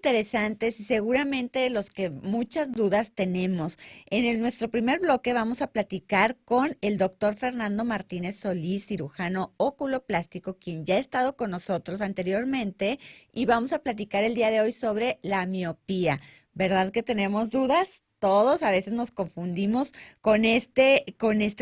interesantes y seguramente los que muchas dudas tenemos. Nuestro primer bloque vamos a platicar con el doctor Fernando Martínez Solís, cirujano oculoplástico, quien ya ha estado con nosotros anteriormente, y vamos a platicar el día de hoy sobre la miopía. ¿Verdad que tenemos dudas? Todos a veces nos confundimos con este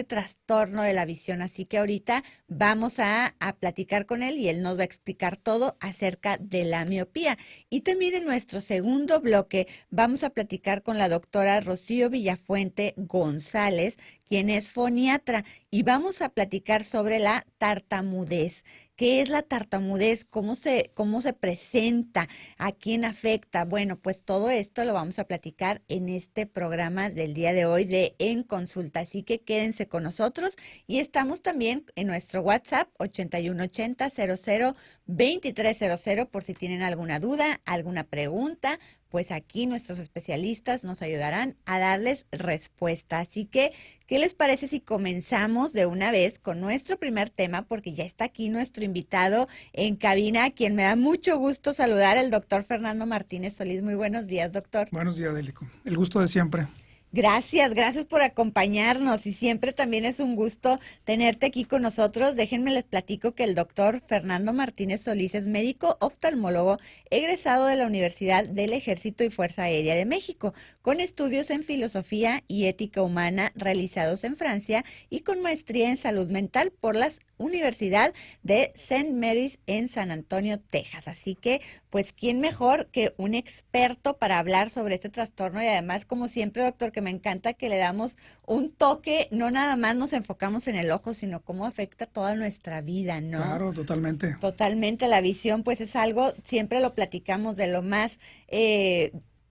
trastorno de la visión, así que ahorita vamos a platicar con él y él nos va a explicar todo acerca de la miopía. Y también en nuestro segundo bloque vamos a platicar con la doctora Rocío Villafuente González, quien es foniatra, y vamos a platicar sobre la tartamudez. ¿Qué es la tartamudez? Cómo se presenta? ¿A quién afecta? Bueno, pues todo esto lo vamos a platicar en este programa del día de hoy de En Consulta. Así que quédense con nosotros y estamos también en nuestro WhatsApp 8180 002300 por si tienen alguna duda, alguna pregunta. Pues aquí nuestros especialistas nos ayudarán a darles respuesta. Así que, ¿qué les parece si comenzamos de una vez con nuestro primer tema? Porque ya está aquí nuestro invitado en cabina, a quien me da mucho gusto saludar, el doctor Fernando Martínez Solís. Muy buenos días, doctor. Buenos días, Délico. El gusto de siempre. Gracias por acompañarnos y siempre también es un gusto tenerte aquí con nosotros. Déjenme les platico que el doctor Fernando Martínez Solís es médico oftalmólogo egresado de la Universidad del Ejército y Fuerza Aérea de México, con estudios en filosofía y ética humana realizados en Francia y con maestría en salud mental por la Universidad de St. Mary's en San Antonio, Texas. Así que, pues, ¿quién mejor que un experto para hablar sobre este trastorno? Y además, como siempre, doctor, que me encanta que le damos un toque, no nada más nos enfocamos en el ojo, sino cómo afecta toda nuestra vida, ¿no? Claro, totalmente. Totalmente, la visión, pues es algo, siempre lo platicamos de lo más,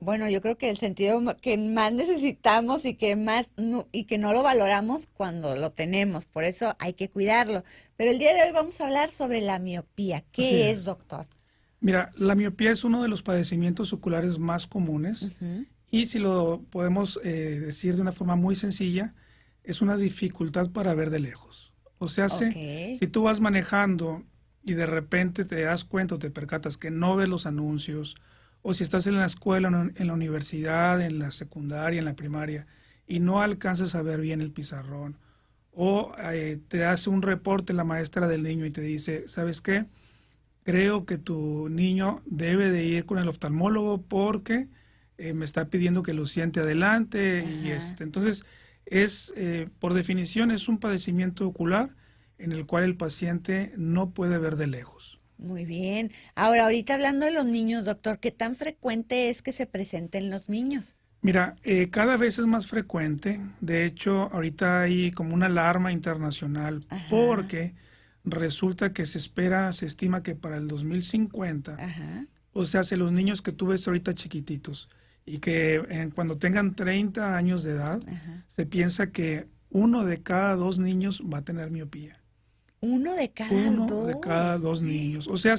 bueno, yo creo que el sentido que más necesitamos y que y que no lo valoramos cuando lo tenemos, por eso hay que cuidarlo. Pero el día de hoy vamos a hablar sobre la miopía. ¿Qué es, doctor? Mira, la miopía es uno de los padecimientos oculares más comunes y si lo podemos decir de una forma muy sencilla, es una dificultad para ver de lejos. O sea, si tú vas manejando y de repente te das cuenta o te percatas que no ves los anuncios, o si estás en la escuela, en la universidad, en la secundaria, en la primaria, y no alcanzas a ver bien el pizarrón, o te hace un reporte la maestra del niño y te dice, ¿sabes qué? Creo que tu niño debe de ir con el oftalmólogo porque me está pidiendo que lo siente adelante. Y entonces, por definición, es un padecimiento ocular en el cual el paciente no puede ver de lejos. Muy bien. Ahora, ahorita hablando de los niños, doctor, ¿qué tan frecuente es que se presenten los niños? Mira, cada vez es más frecuente. De hecho, ahorita hay como una alarma internacional porque resulta que se estima que para el 2050, o sea, si los niños que tú ves ahorita chiquititos y que cuando tengan 30 años de edad, se piensa que 1 de cada 2 niños va a tener miopía. Uno de cada 2 niños. O sea,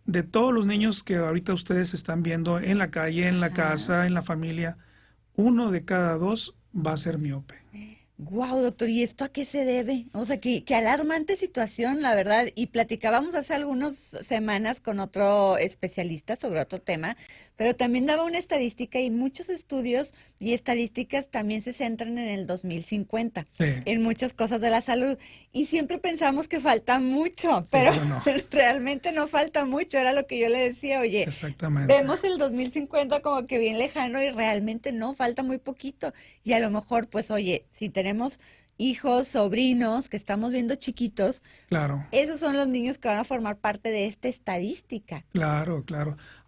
de todos los niños que ahorita ustedes están viendo en la calle, en la casa, en la familia, 1 de cada 2 va a ser miope. Guau, doctor, ¿y esto a qué se debe? O sea, qué alarmante situación, la verdad. Y platicábamos hace algunas semanas con otro especialista sobre otro tema, pero también daba una estadística y muchos estudios y estadísticas también se centran en el 2050, en muchas cosas de la salud. Y siempre pensamos que falta mucho, pero no. Realmente no falta mucho. Era lo que yo le decía, oye, vemos el 2050 como que bien lejano y realmente no, falta muy poquito. Y a lo mejor, pues, oye, si tenemos hijos, sobrinos que estamos viendo chiquitos, claro, esos son los niños que van a formar parte de esta estadística. Claro.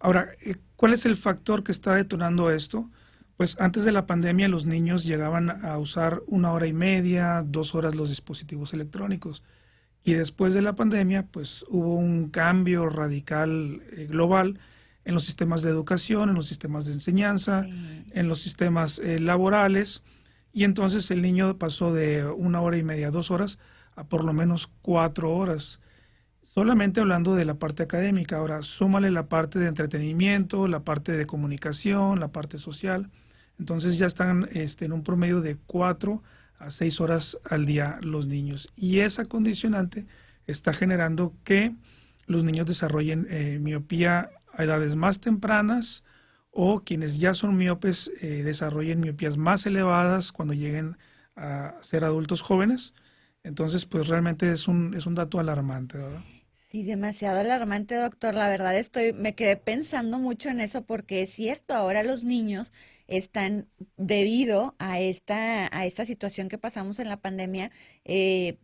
Ahora, ¿cuál es el factor que está detonando esto? Pues antes de la pandemia los niños llegaban a usar 1 hora y media, 2 horas los dispositivos electrónicos. Y después de la pandemia, pues hubo un cambio radical global en los sistemas de educación, en los sistemas de enseñanza, en los sistemas laborales. Y entonces el niño pasó de 1 hora y media, 2 horas, a por lo menos 4 horas. Solamente hablando de la parte académica. Ahora, súmale la parte de entretenimiento, la parte de comunicación, la parte social. Entonces ya están en un promedio de 4 a 6 horas al día los niños. Y esa condicionante está generando que los niños desarrollen miopía a edades más tempranas, o quienes ya son miopes desarrollen miopías más elevadas cuando lleguen a ser adultos jóvenes. Entonces, pues realmente es un dato alarmante, ¿verdad? Sí, demasiado alarmante, doctor. La verdad me quedé pensando mucho en eso porque es cierto, ahora los niños están, debido a esta situación que pasamos en la pandemia,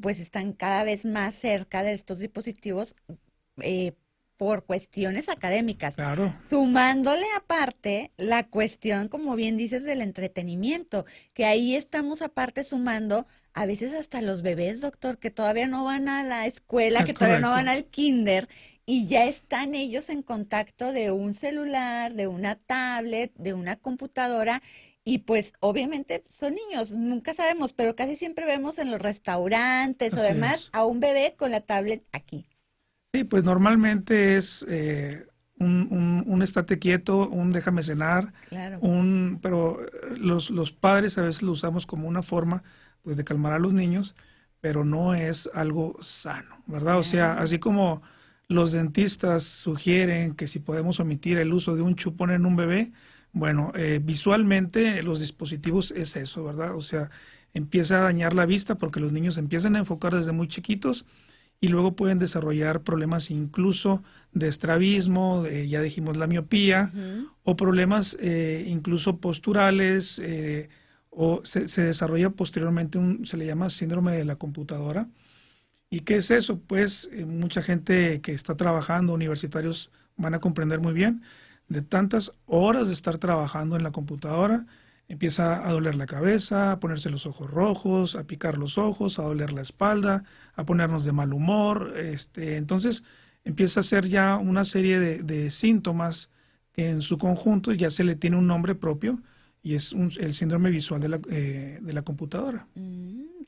pues están cada vez más cerca de estos dispositivos eh, por cuestiones académicas, Claro, sumándole aparte la cuestión, como bien dices, del entretenimiento, que ahí estamos aparte sumando a veces hasta los bebés, doctor, que todavía no van a la escuela, es que todavía no van correcto. al kinder, y ya están ellos en contacto de un celular, de una tablet, de una computadora. Y pues obviamente son niños, nunca sabemos, pero casi siempre vemos en los restaurantes o Así demás es. a un bebé con la tablet aquí. Sí, pues normalmente es un estate quieto, un déjame cenar, Claro. pero los padres a veces lo usamos como una forma pues de calmar a los niños, pero no es algo sano, ¿verdad? O sea, Claro. así como los dentistas sugieren que si podemos omitir el uso de un chupón en un bebé, bueno, visualmente los dispositivos es eso, ¿verdad? O sea, empieza a dañar la vista porque los niños empiezan a enfocar desde muy chiquitos y luego pueden desarrollar problemas incluso de estrabismo, ya dijimos la miopía, Ujú. o problemas incluso posturales, o se desarrolla posteriormente se le llama síndrome de la computadora. ¿Y qué es eso? Pues mucha gente que está trabajando, universitarios, van a comprender muy bien, de tantas horas de estar trabajando en la computadora, empieza a doler la cabeza, a ponerse los ojos rojos, a picar los ojos, a doler la espalda, a ponernos de mal humor. Entonces empieza a ser ya una serie de síntomas que en su conjunto ya se le tiene un nombre propio y es el síndrome visual de la computadora.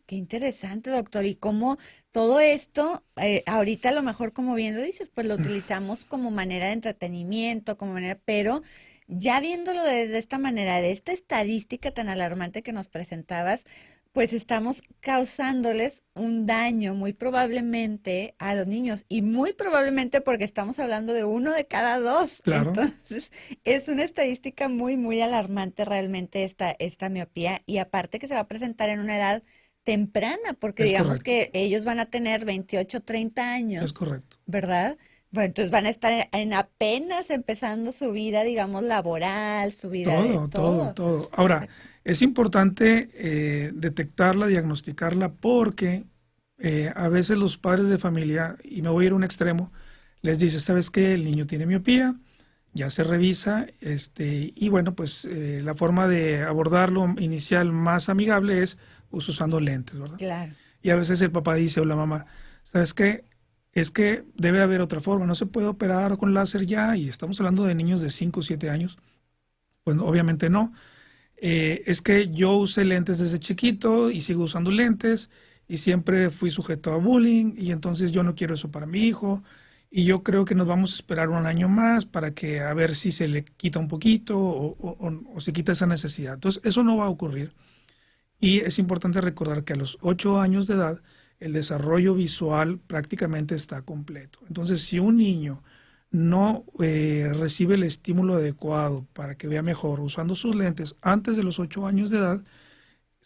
Qué interesante, doctor. Y cómo todo esto, ahorita a lo mejor, como bien lo dices, pues lo utilizamos como manera de entretenimiento, como manera, pero ya viéndolo desde esta manera, de esta estadística tan alarmante que nos presentabas, pues estamos causándoles un daño muy probablemente a los niños y muy probablemente porque estamos hablando de uno de cada dos. Claro, Entonces, es una estadística muy, muy alarmante realmente esta miopía y aparte que se va a presentar en una edad temprana, porque es digamos correcto, que ellos van a tener 28, 30 es años, correcto. ¿verdad? Bueno, entonces van a estar en apenas empezando su vida, digamos, laboral, su vida de Todo, todo, todo. todo. Ahora, Exacto. es importante detectarla, diagnosticarla, porque a veces los padres de familia, y me voy a ir a un extremo, les dice, ¿sabes qué? El niño tiene miopía, ya se revisa, y bueno, pues la forma de abordarlo inicial más amigable es pues, usando lentes, ¿verdad? Claro. Y a veces el papá dice o la mamá, ¿sabes qué? Es que debe haber otra forma, no se puede operar con láser ya, y estamos hablando de niños de 5 o 7 años. Pues obviamente no. Es que yo usé lentes desde chiquito y sigo usando lentes y siempre fui sujeto a bullying y entonces yo no quiero eso para mi hijo y yo creo que nos vamos a esperar un año más para que a ver si se le quita un poquito o se quita esa necesidad. Entonces eso no va a ocurrir y es importante recordar que a los 8 años de edad el desarrollo visual prácticamente está completo. Entonces si un niño no recibe el estímulo adecuado para que vea mejor usando sus lentes antes de los 8 años de edad,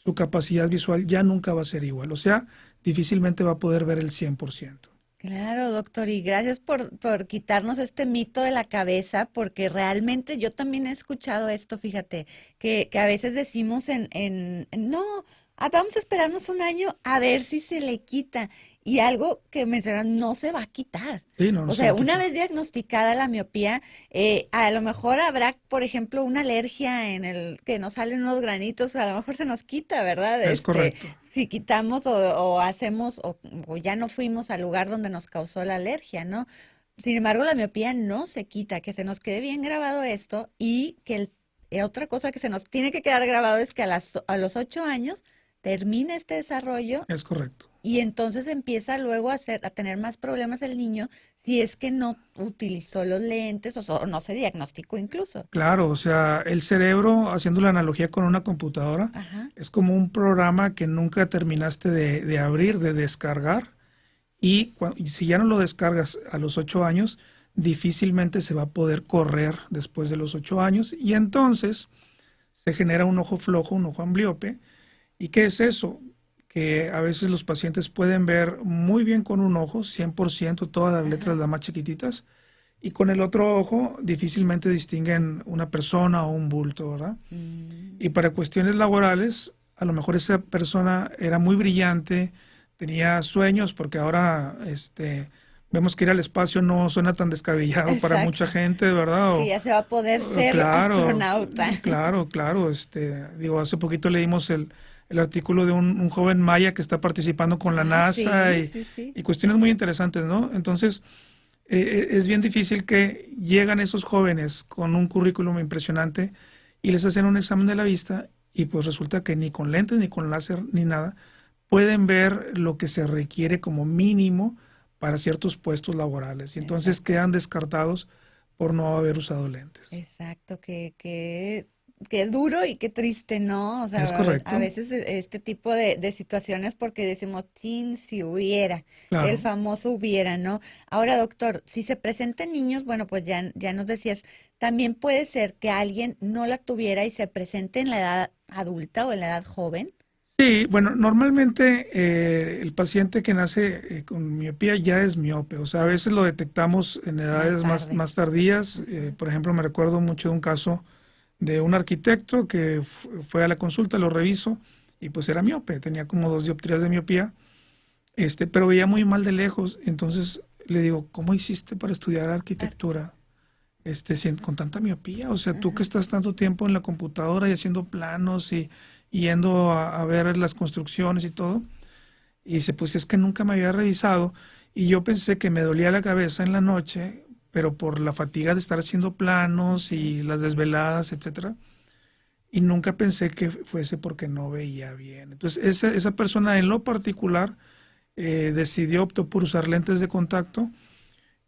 su capacidad visual ya nunca va a ser igual. O sea, difícilmente va a poder ver el 100%. Claro, doctor, y gracias por quitarnos este mito de la cabeza, porque realmente yo también he escuchado esto, fíjate, que a veces decimos no, vamos a esperarnos un año a ver si se le quita. Y algo que mencionan, no se va a quitar. Sí, no, no O se va sea, a una quitar. vez diagnosticada la miopía, a lo mejor habrá, por ejemplo, una alergia en el que nos salen unos granitos, a lo mejor se nos quita, ¿verdad? Es correcto. Si quitamos o hacemos o ya no fuimos al lugar donde nos causó la alergia, ¿no? Sin embargo, la miopía no se quita, que se nos quede bien grabado esto y que otra cosa que se nos tiene que quedar grabado es que a los 8 años termina este desarrollo Es correcto. y entonces empieza luego a tener más problemas el niño si es que no utilizó los lentes o no se diagnosticó incluso. Claro, o sea, el cerebro, haciendo la analogía con una computadora, Ajá. es como un programa que nunca terminaste de abrir, de descargar, y si ya no lo descargas a los 8 años, difícilmente se va a poder correr después de los 8 años y entonces se genera un ojo flojo, un ojo ambliope. ¿Y qué es eso? Que a veces los pacientes pueden ver muy bien con un ojo, 100%, todas las letras las más chiquititas, y con el otro ojo difícilmente distinguen una persona o un bulto, ¿verdad? Y para cuestiones laborales, a lo mejor esa persona era muy brillante, tenía sueños, porque ahora vemos que ir al espacio no suena tan descabellado para mucha gente, ¿verdad? Que ya se va a poder ser astronauta. Claro. Digo, hace poquito leímos el artículo de un joven maya que está participando con la NASA sí. y cuestiones muy interesantes, ¿no? Entonces, es bien difícil que llegan esos jóvenes con un currículum impresionante y les hacen un examen de la vista y pues resulta que ni con lentes, ni con láser, ni nada, pueden ver lo que se requiere como mínimo para ciertos puestos laborales. Y entonces quedan descartados por no haber usado lentes. Exacto, qué duro y qué triste, ¿no? O sea, Es correcto. a veces este tipo de situaciones porque decimos, chin, si hubiera, Claro. el famoso hubiera, ¿no? Ahora, doctor, si se presentan niños, bueno, pues ya nos decías, también puede ser que alguien no la tuviera y se presente en la edad adulta o en la edad joven. Sí, bueno, normalmente el paciente que nace con miopía ya es miope, o sea, a veces lo detectamos en edades más tardías. Por ejemplo, me recuerdo mucho de un caso de un arquitecto que fue a la consulta, lo reviso, y pues era miope, tenía como 2 dioptrías de miopía, pero veía muy mal de lejos. Entonces le digo, ¿cómo hiciste para estudiar arquitectura con tanta miopía? O sea, tú que estás tanto tiempo en la computadora y haciendo planos y yendo a ver las construcciones y todo. Y dice, pues es que nunca me había revisado y yo pensé que me dolía la cabeza en la noche, pero por la fatiga de estar haciendo planos y las desveladas, etcétera. Y nunca pensé que fuese porque no veía bien. Entonces, esa persona en lo particular optó por usar lentes de contacto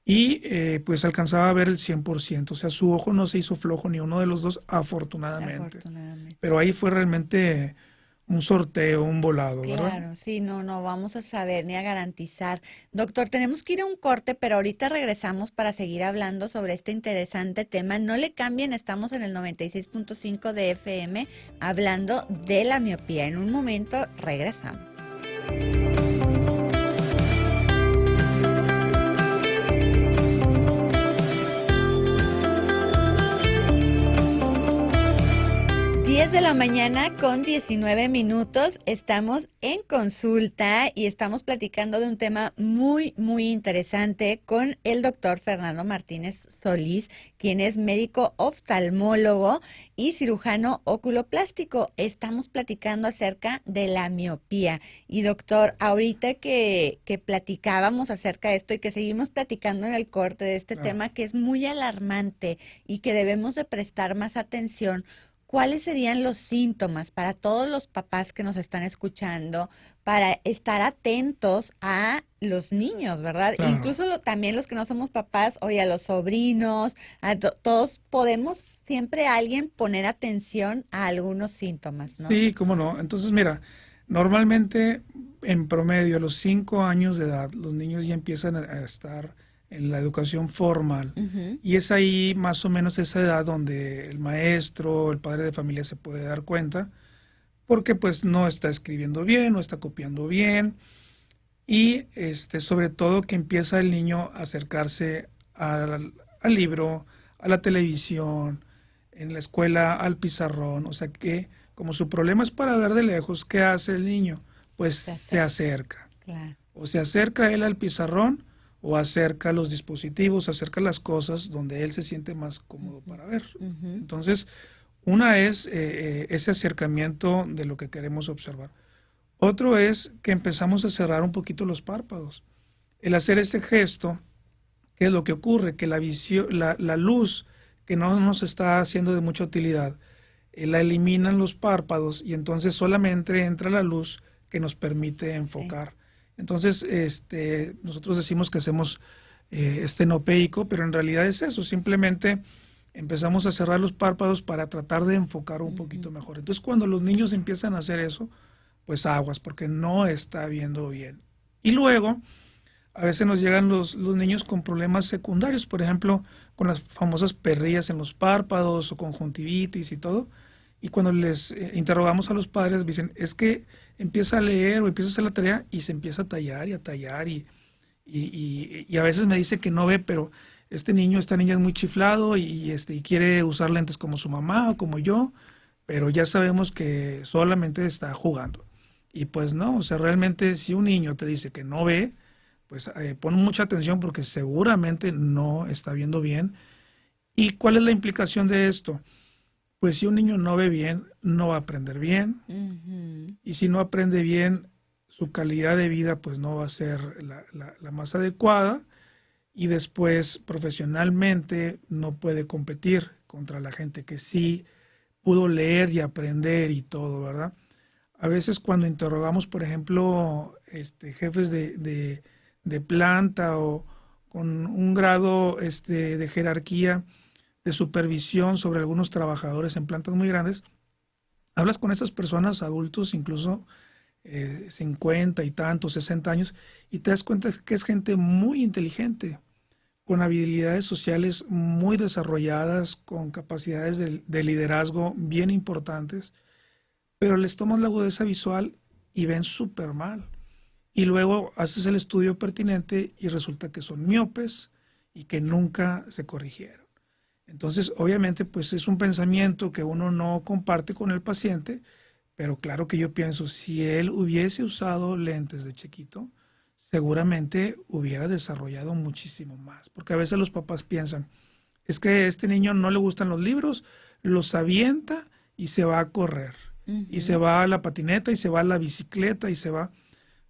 y pues alcanzaba a ver el 100%. O sea, su ojo no se hizo flojo ni uno de los dos, afortunadamente. Pero ahí fue realmente un sorteo, un volado, ¿verdad? Claro, sí, no vamos a saber ni a garantizar. Doctor, tenemos que ir a un corte, pero ahorita regresamos para seguir hablando sobre este interesante tema. No le cambien, estamos en el 96.5 de FM hablando de la miopía. En un momento regresamos. 10 de la mañana con 19 minutos, estamos en consulta y estamos platicando de un tema muy interesante con el doctor Fernando Martínez Solís, quien es médico oftalmólogo y cirujano oculoplástico. Estamos platicando acerca de la miopía. Y doctor, ahorita que platicábamos acerca de esto y que seguimos platicando en el corte de este tema que es muy alarmante y que debemos de prestar más atención, ¿cuáles serían los síntomas para todos los papás que nos están escuchando para estar atentos a los niños, ¿verdad? Claro. Incluso también los que no somos papás, oye, a los sobrinos, todos podemos siempre alguien poner atención a algunos síntomas, ¿no? Sí, cómo no. Entonces, mira, normalmente en promedio a los 5 años de edad los niños ya empiezan a estar en la educación formal. Y es ahí más o menos esa edad donde el maestro, el padre de familia se puede dar cuenta, porque pues no está escribiendo bien, no está copiando bien, y sobre todo que empieza el niño a acercarse al libro, a la televisión, en la escuela al pizarrón. O sea que como su problema es para ver de lejos, ¿qué hace el niño? Pues se acerca. Claro. O se acerca él al pizarrón, o acerca los dispositivos, acerca las cosas donde él se siente más cómodo para ver. Entonces, una es ese acercamiento de lo que queremos observar. Otro es que empezamos a cerrar un poquito los párpados. El hacer ese gesto, ¿qué es lo que ocurre? Que la luz que no nos está haciendo de mucha utilidad, la eliminan los párpados y entonces solamente entra la luz que nos permite enfocar. Sí. Entonces, nosotros decimos que hacemos estenopeico, pero en realidad es eso, simplemente empezamos a cerrar los párpados para tratar de enfocar un poquito mejor. Entonces, cuando los niños empiezan a hacer eso, pues aguas, porque no está viendo bien. Y luego a veces nos llegan los niños con problemas secundarios, por ejemplo, con las famosas perrillas en los párpados o conjuntivitis y todo. Y cuando les interrogamos a los padres, dicen, es que empieza a leer o empieza a hacer la tarea y se empieza a tallar y a tallar y a veces me dice que no ve, pero este niño, esta niña es muy chiflado y quiere usar lentes como su mamá o como yo, pero ya sabemos que solamente está jugando. Y pues no, o sea, realmente si un niño te dice que no ve, pues pon mucha atención porque seguramente no está viendo bien. ¿Y cuál es la implicación de esto? Pues si un niño no ve bien, no va a aprender bien. Y si no aprende bien, su calidad de vida pues no va a ser la más adecuada. Y después profesionalmente no puede competir contra la gente que sí pudo leer y aprender y todo, ¿verdad? A veces cuando interrogamos, por ejemplo, jefes de planta o con un grado de jerarquía, de supervisión sobre algunos trabajadores en plantas muy grandes, hablas con esas personas, adultos, incluso 50 y tantos, 60 años, y te das cuenta que es gente muy inteligente, con habilidades sociales muy desarrolladas, con capacidades de liderazgo bien importantes, pero les tomas la agudeza visual y ven súper mal. Y luego haces el estudio pertinente y resulta que son miopes y que nunca se corrigieron. Entonces, obviamente, pues es un pensamiento que uno no comparte con el paciente, pero claro que yo pienso, si él hubiese usado lentes de chiquito, seguramente hubiera desarrollado muchísimo más. Porque a veces los papás piensan, es que a este niño no le gustan los libros, los avienta y se va a correr. Y se va a la patineta y se va a la bicicleta y se va.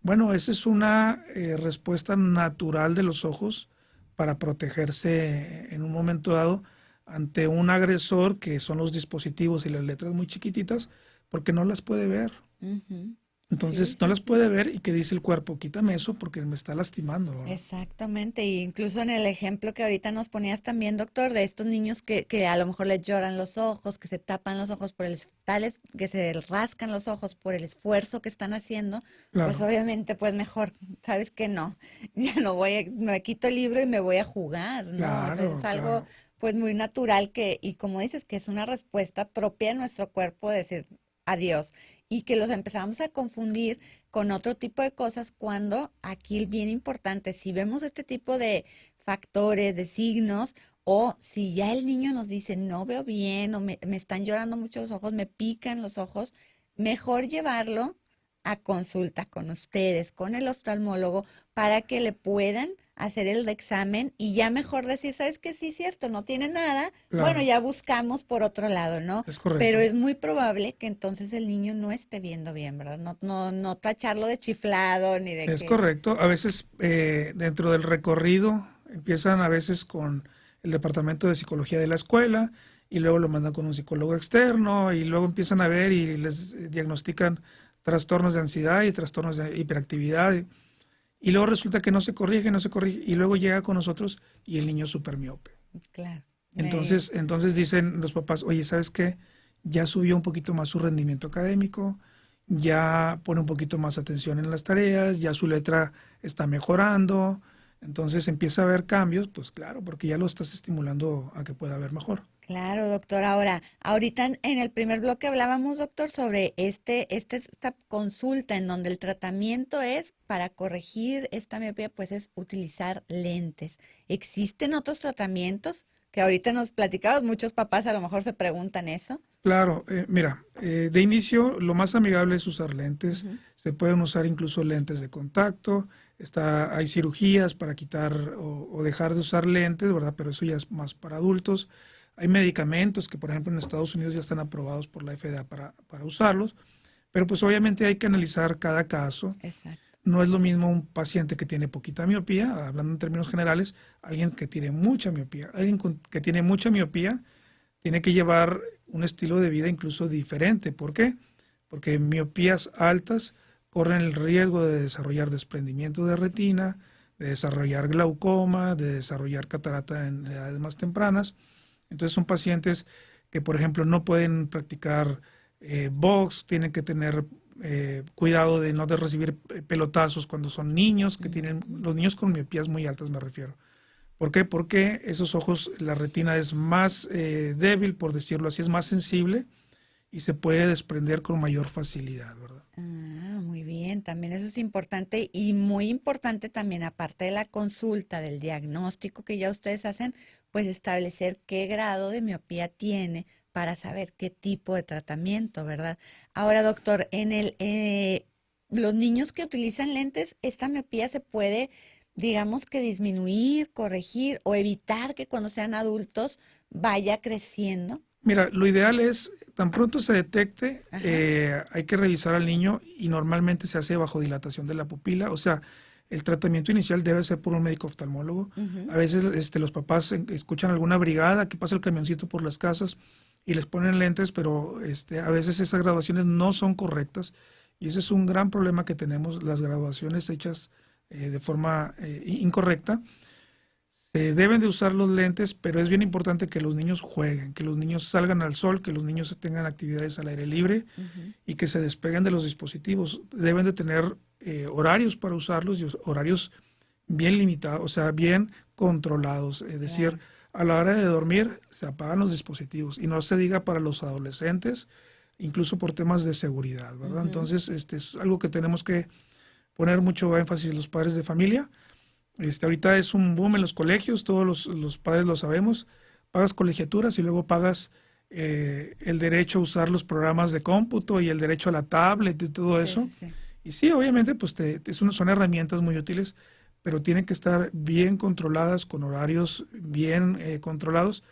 Bueno, esa es una respuesta natural de los ojos para protegerse en un momento dado ante un agresor que son los dispositivos y las letras muy chiquititas, porque no las puede ver. Entonces, no las puede ver y que dice el cuerpo, quítame eso porque me está lastimando, ¿verdad? Exactamente, y incluso en el ejemplo que ahorita nos ponías también, doctor, de estos niños que a lo mejor les lloran los ojos, que se tapan los ojos por tales, que se rascan los ojos por el esfuerzo que están haciendo, pues Claro, obviamente, pues mejor, sabes que no, ya no me quito el libro y me voy a jugar, ¿no? O sea, es claro, algo claro. pues muy natural y como dices, que es una respuesta propia de nuestro cuerpo de decir adiós, y que los empezamos a confundir con otro tipo de cosas cuando aquí bien importante, si vemos este tipo de factores, de signos, o si ya el niño nos dice no veo bien o me están llorando mucho los ojos, me pican los ojos, mejor llevarlo a consulta con ustedes, con el oftalmólogo, para que le puedan hacer el examen y ya mejor decir, ¿sabes qué? Sí, cierto, no tiene nada, bueno, Claro, ya buscamos por otro lado, ¿no? es Pero correcto. es muy probable que entonces el niño no esté viendo bien, ¿verdad? No tacharlo de chiflado ni de Es que... correcto. A veces dentro del recorrido empiezan a veces con el departamento de psicología de la escuela y luego lo mandan con un psicólogo externo y luego empiezan a ver y les diagnostican trastornos de ansiedad y trastornos de hiperactividad y luego resulta que no se corrige y luego llega con nosotros y el niño es súper miope. Claro. Entonces dicen los papás, oye, ¿sabes qué? Ya subió un poquito más su rendimiento académico, ya pone un poquito más atención en las tareas, ya su letra está mejorando, entonces empieza a haber cambios, pues claro, porque ya lo estás estimulando a que pueda ver mejor. Claro, doctor. Ahora, ahorita en el primer bloque hablábamos, doctor, sobre esta consulta en donde el tratamiento es para corregir esta miopía, pues es utilizar lentes. ¿Existen otros tratamientos? Que ahorita nos platicabas, muchos papás a lo mejor se preguntan eso. Claro, mira, de inicio lo más amigable es usar lentes, Ujú. se pueden usar incluso lentes de contacto, hay cirugías para quitar o dejar de usar lentes, ¿verdad? Pero eso ya es más para adultos. Hay medicamentos que, por ejemplo, en Estados Unidos ya están aprobados por la FDA para usarlos, pero pues obviamente hay que analizar cada caso. Exacto. No es lo mismo un paciente que tiene poquita miopía, hablando en términos generales, alguien que tiene mucha miopía. Que tiene mucha miopía tiene que llevar un estilo de vida incluso diferente. ¿Por qué? Porque miopías altas corren el riesgo de desarrollar desprendimiento de retina, de desarrollar glaucoma, de desarrollar catarata en edades más tempranas. Entonces son pacientes que, por ejemplo, no pueden practicar box, tienen que tener cuidado de no de recibir pelotazos cuando son niños, que tienen, los niños con miopías muy altas me refiero. ¿Por qué? Porque esos ojos, la retina es más débil, por decirlo así, es más sensible y se puede desprender con mayor facilidad, ¿verdad? Ah, muy bien, también eso es importante y muy importante también, aparte de la consulta, del diagnóstico que ya ustedes hacen, pues establecer qué grado de miopía tiene para saber qué tipo de tratamiento, ¿verdad? Ahora, doctor, los niños que utilizan lentes, esta miopía se puede, digamos que disminuir, corregir o evitar que cuando sean adultos vaya creciendo. Mira, lo ideal es, tan pronto se detecte, Ajá. hay que revisar al niño y normalmente se hace bajo dilatación de la pupila. O sea, el tratamiento inicial debe ser por un médico oftalmólogo. Ujú. A veces los papás escuchan alguna brigada que pasa el camioncito por las casas y les ponen lentes, pero a veces esas graduaciones no son correctas y ese es un gran problema que tenemos, las graduaciones hechas de forma incorrecta. Se deben de usar los lentes, pero es bien importante que los niños jueguen, que los niños salgan al sol, que los niños tengan actividades al aire libre Ujú. y que se despeguen de los dispositivos. Deben de tener horarios para usarlos y horarios bien limitados, o sea, bien controlados. Es decir, Claro. a la hora de dormir se apagan los dispositivos y no se diga para los adolescentes, incluso por temas de seguridad, ¿verdad? Ujú. Entonces, es algo que tenemos que poner mucho énfasis los padres de familia. Ahorita es un boom en los colegios, todos los padres lo sabemos. Pagas colegiaturas y luego pagas el derecho a usar los programas de cómputo y el derecho a la tablet y todo Sí, eso. sí, sí. Y sí, obviamente, pues son herramientas muy útiles, pero tienen que estar bien controladas, con horarios bien controlados,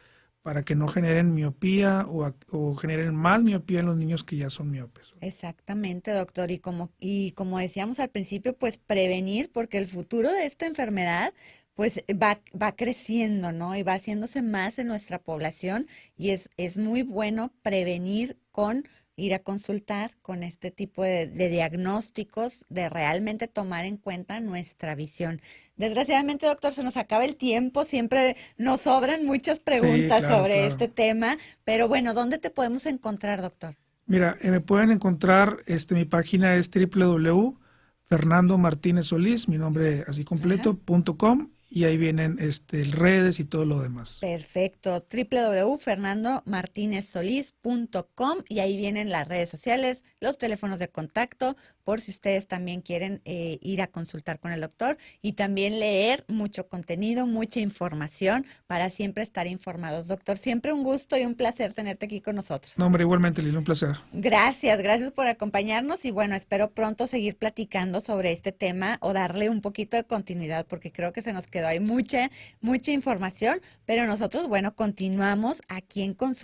para que no generen miopía o generen más miopía en los niños que ya son miopes. Exactamente, doctor. Y como decíamos al principio, pues prevenir, porque el futuro de esta enfermedad, pues va creciendo, ¿no? Y va haciéndose más en nuestra población y es muy bueno prevenir con ir a consultar con este tipo de diagnósticos, de realmente tomar en cuenta nuestra visión. Desgraciadamente, doctor, se nos acaba el tiempo, siempre nos sobran muchas Sí, preguntas claro, sobre este claro. tema, pero bueno, ¿dónde te podemos encontrar, doctor? Mira, me pueden encontrar, mi página es www.fernandomartinezsolís, mi nombre así Ajá. completo, .com, y ahí vienen redes y todo lo demás. Perfecto, www.fernandomartinezsolís.com y ahí vienen las redes sociales, los teléfonos de contacto, por si ustedes también quieren ir a consultar con el doctor y también leer mucho contenido, mucha información para siempre estar informados. Doctor, siempre un gusto y un placer tenerte aquí con No, nosotros. hombre, igualmente, Lili, un placer. Gracias, gracias por acompañarnos y bueno, espero pronto seguir platicando sobre este tema o darle un poquito de continuidad porque creo que se nos quedó ahí mucha información, pero nosotros, bueno, continuamos aquí en Consulta.